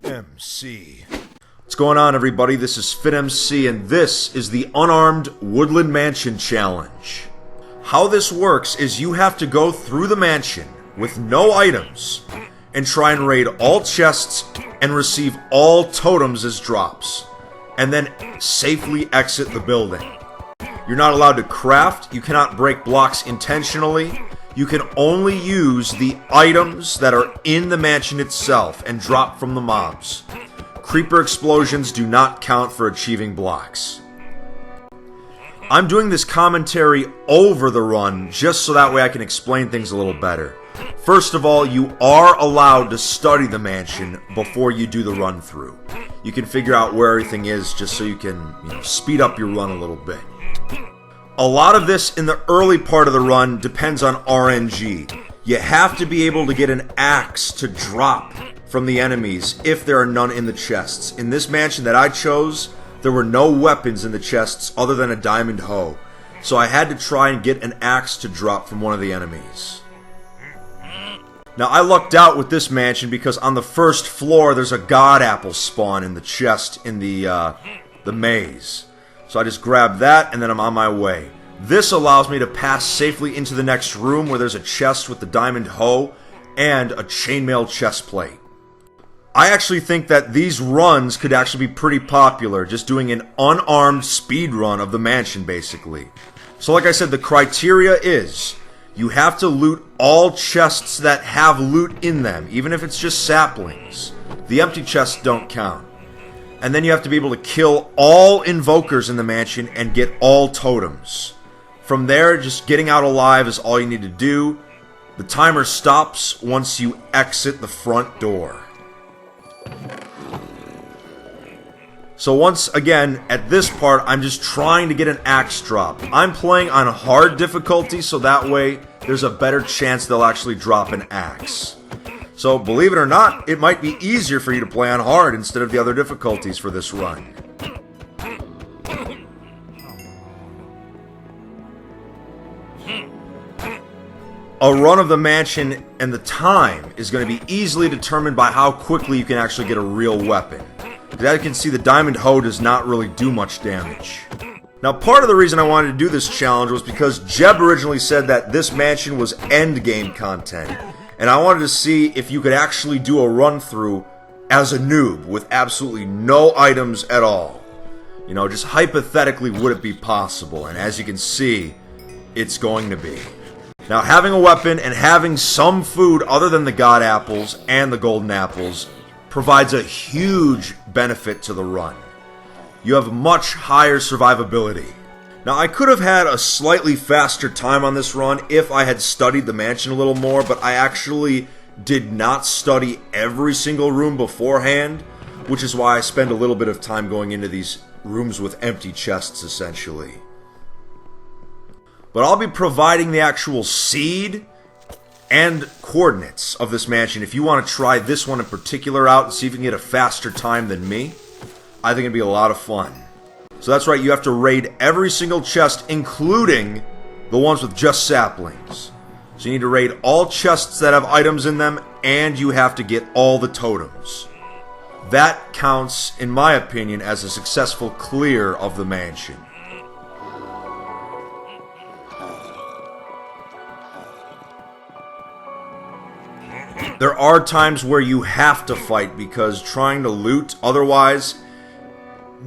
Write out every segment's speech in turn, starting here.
FitMC. What's going on, everybody? This is FitMC, and this is the Unarmed Woodland Mansion Challenge. How this works is you have to go through the mansion with no items and try and raid all chests and receive all totems as drops, and then safely exit the building. You're not allowed to craft, you cannot break blocks intentionally, you can only use the items that are in the mansion itself and drop from the mobs. Creeper explosions do not count for achieving blocks. I'm doing this commentary over the run just so that way I can explain things a little better. First of all, you are allowed to study the mansion before you do the run through. You can figure out where everything is just so you can, speed up your run a little bit. A lot of this in the early part of the run depends on RNG. You have to be able to get an axe to drop from the enemies if there are none in the chests. In this mansion that I chose, there were no weapons in the chests other than a diamond hoe. So I had to try and get an axe to drop from one of the enemies. Now I lucked out with this mansion because on the first floor there's a god apple spawn in the chest in the maze. So I just grabbed that and then I'm on my way. This allows me to pass safely into the next room where there's a chest with the diamond hoe and a chainmail chest plate. I actually think that these runs could actually be pretty popular, just doing an unarmed speed run of the mansion basically. So like I said, the criteria is you have to loot all chests that have loot in them, even if it's just saplings. The empty chests don't count. And then you have to be able to kill all invokers in the mansion and get all totems. From there, just getting out alive is all you need to do. The timer stops once you exit the front door. So once again, at this part, I'm just trying to get an axe drop. I'm playing on hard difficulty, so that way there's a better chance they'll actually drop an axe. So believe it or not, it might be easier for you to play on hard instead of the other difficulties for this run. A run of the mansion and the time is going to be easily determined by how quickly you can actually get a real weapon. As you can see, the diamond hoe does not really do much damage. Now, part of the reason I wanted to do this challenge was because Jeb originally said that this mansion was endgame content. And I wanted to see if you could actually do a run-through as a noob with absolutely no items at all. Just hypothetically, would it be possible? And as you can see, it's going to be. Now, having a weapon and having some food other than the god apples and the golden apples provides a huge benefit to the run. You have much higher survivability. Now, I could have had a slightly faster time on this run if I had studied the mansion a little more, but I actually did not study every single room beforehand, which is why I spend a little bit of time going into these rooms with empty chests, essentially. But I'll be providing the actual seed and coordinates of this mansion if you want to try this one in particular out and see if you can get a faster time than me. I think it'd be a lot of fun. So that's right, you have to raid every single chest, including the ones with just saplings. So you need to raid all chests that have items in them, and you have to get all the totems. That counts, in my opinion, as a successful clear of the mansion. There are times where you have to fight because trying to loot otherwise,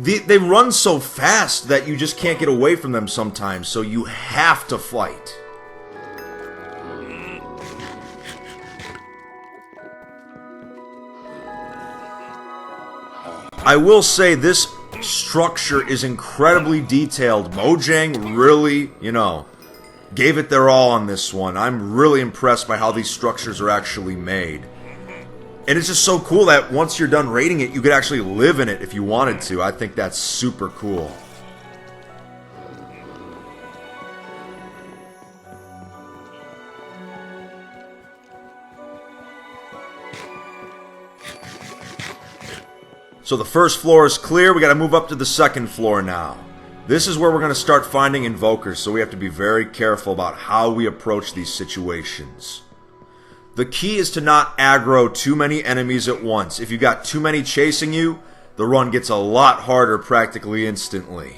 they run so fast that you just can't get away from them sometimes, so you have to fight. I will say this structure is incredibly detailed. Mojang really, gave it their all on this one. I'm really impressed by how these structures are actually made. And it's just so cool that once you're done raiding it, you could actually live in it if you wanted to. I think that's super cool. So the first floor is clear. We got to move up to the second floor now. This is where we're going to start finding invokers, so we have to be very careful about how we approach these situations. The key is to not aggro too many enemies at once. If you got too many chasing you, the run gets a lot harder practically instantly.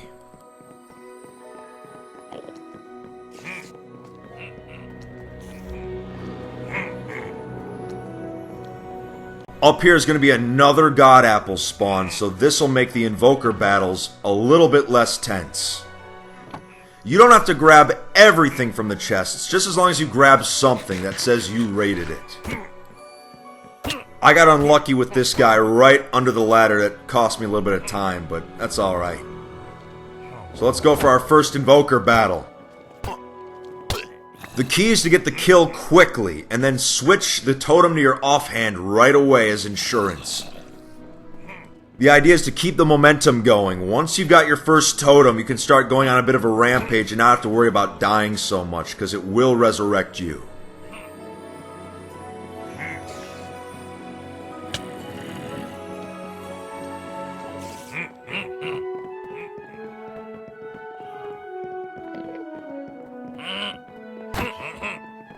Up here is going to be another God Apple spawn, so this will make the Invoker battles a little bit less tense. You don't have to grab everything from the chests, just as long as you grab something that says you raided it. I got unlucky with this guy right under the ladder that cost me a little bit of time, but that's alright. So let's go for our first Invoker battle. The key is to get the kill quickly, and then switch the totem to your offhand right away as insurance. The idea is to keep the momentum going. Once you've got your first totem, you can start going on a bit of a rampage and not have to worry about dying so much, because it will resurrect you.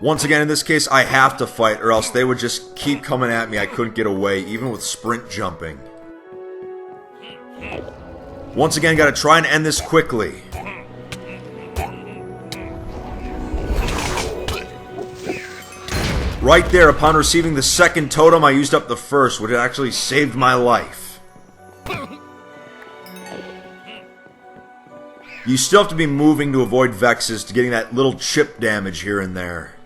Once again, in this case, I have to fight, or else they would just keep coming at me. I couldn't get away, even with sprint jumping. Once again, gotta try and end this quickly. Right there, upon receiving the second totem, I used up the first, which actually saved my life. You still have to be moving to avoid Vexes to getting that little chip damage here and there.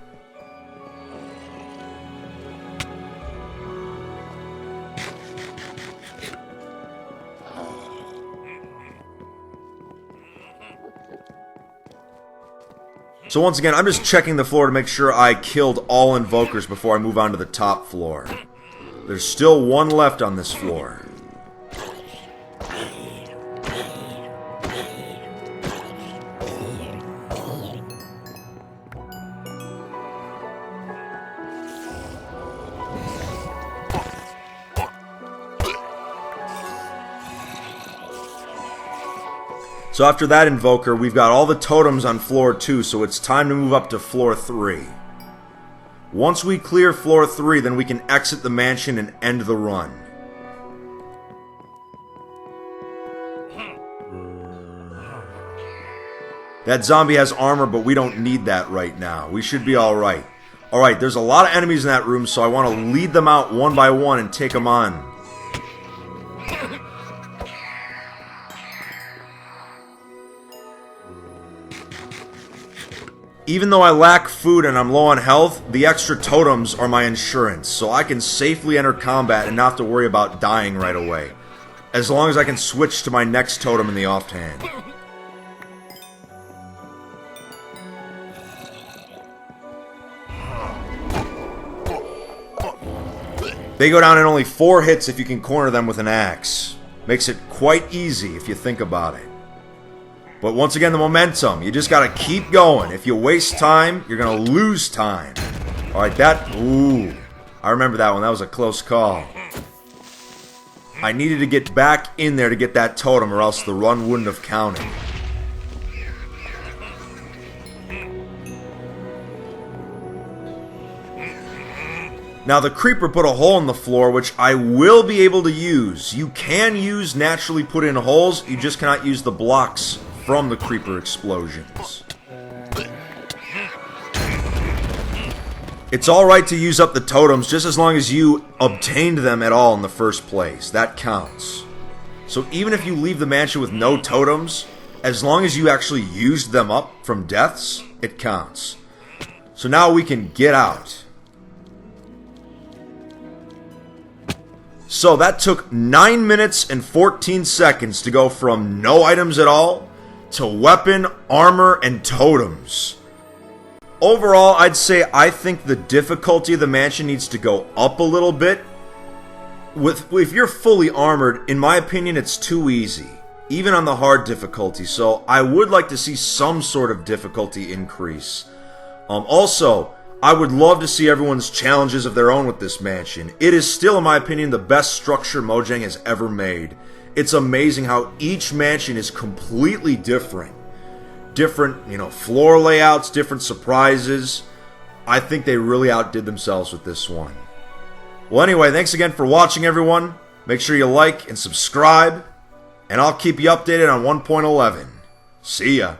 So once again, I'm just checking the floor to make sure I killed all Invokers before I move on to the top floor. There's still one left on this floor. So after that Invoker, we've got all the totems on floor 2, so it's time to move up to floor 3. Once we clear floor 3, then we can exit the mansion and end the run. That zombie has armor, but we don't need that right now. We should be alright. Alright, there's a lot of enemies in that room, so I want to lead them out one by one and take them on. Even though I lack food and I'm low on health, the extra totems are my insurance, so I can safely enter combat and not have to worry about dying right away, as long as I can switch to my next totem in the offhand. They go down in only 4 hits if you can corner them with an axe. Makes it quite easy if you think about it. But once again, the momentum. You just gotta keep going. If you waste time, you're gonna lose time. Alright, that... Ooh. I remember that one. That was a close call. I needed to get back in there to get that totem, or else the run wouldn't have counted. Now, the creeper put a hole in the floor, which I will be able to use. You can use naturally put in holes, you just cannot use the blocks from the creeper explosions. It's alright to use up the totems just as long as you obtained them at all in the first place. That counts. So even if you leave the mansion with no totems, as long as you actually used them up from deaths, it counts. So now we can get out. So that took 9 minutes and 14 seconds to go from no items at all to weapon, armor, and totems. Overall, I'd say I think the difficulty of the mansion needs to go up a little bit. If you're fully armored, in my opinion, it's too easy, even on the hard difficulty, so I would like to see some sort of difficulty increase. Also, I would love to see everyone's challenges of their own with this mansion. It is still, in my opinion, the best structure Mojang has ever made. It's amazing how each mansion is completely different. Different, floor layouts, different surprises. I think they really outdid themselves with this one. Well, anyway, thanks again for watching, everyone. Make sure you like and subscribe, and I'll keep you updated on 1.11. See ya.